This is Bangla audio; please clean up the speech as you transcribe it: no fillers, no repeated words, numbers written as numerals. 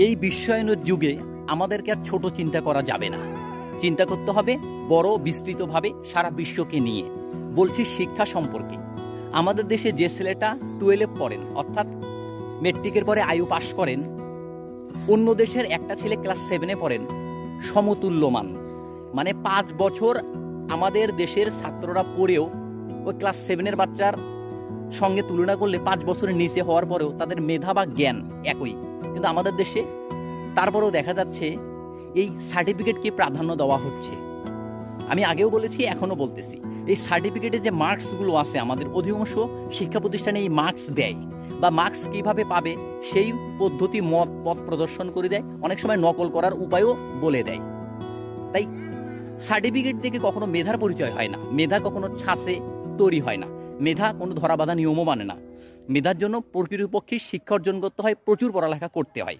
এই বিশ্বায়নের যুগে আমাদেরকে আর ছোট চিন্তা করা যাবে না, চিন্তা করতে হবে বড় বিস্তৃতভাবে সারা বিশ্বকে নিয়ে। বলছি শিক্ষা সম্পর্কে। আমাদের দেশে যে ছেলেটা 12 পড়েন অর্থাৎ মেট্রিকের পরে আয়ু পাশ করেন, অন্য দেশের একটা ছেলে ক্লাস 7-এ পড়েন, সমতুল্যমান। মানে 5 বছর আমাদের দেশের ছাত্ররা পড়েও ওই ক্লাস 7-এর বাচ্চার সঙ্গে তুলনা করলে 5 বছরের নিচে হওয়ার পরেও তাদের মেধা বা জ্ঞান একই। কিন্তু আমাদের দেশে তারপরেও দেখা যাচ্ছে এই সার্টিফিকেটকে প্রাধান্য দেওয়া হচ্ছে। আমি আগেও বলেছি, এখনো বলতেছি, এই সার্টিফিকেটে যে মার্কসগুলো আছে আমাদের অধিকাংশ শিক্ষা প্রতিষ্ঠানে এই মার্কস দেয়, বা মার্কস কিভাবে পাবে সেই পদ্ধতি পথ প্রদর্শন করে দেয়, অনেক সময় নকল করার উপায়ও বলে দেয়। তাই সার্টিফিকেট থেকে কখনো মেধার পরিচয় হয় না, মেধা কখনো ছাঁচে তৈরি হয় না, মেধা কোনো ধরা বাঁধা নিয়মও মানে না। মেধার জন্য প্রকৃতপক্ষে শিক্ষা অর্জন করতে হয়, প্রচুর পড়ালেখা করতে হয়।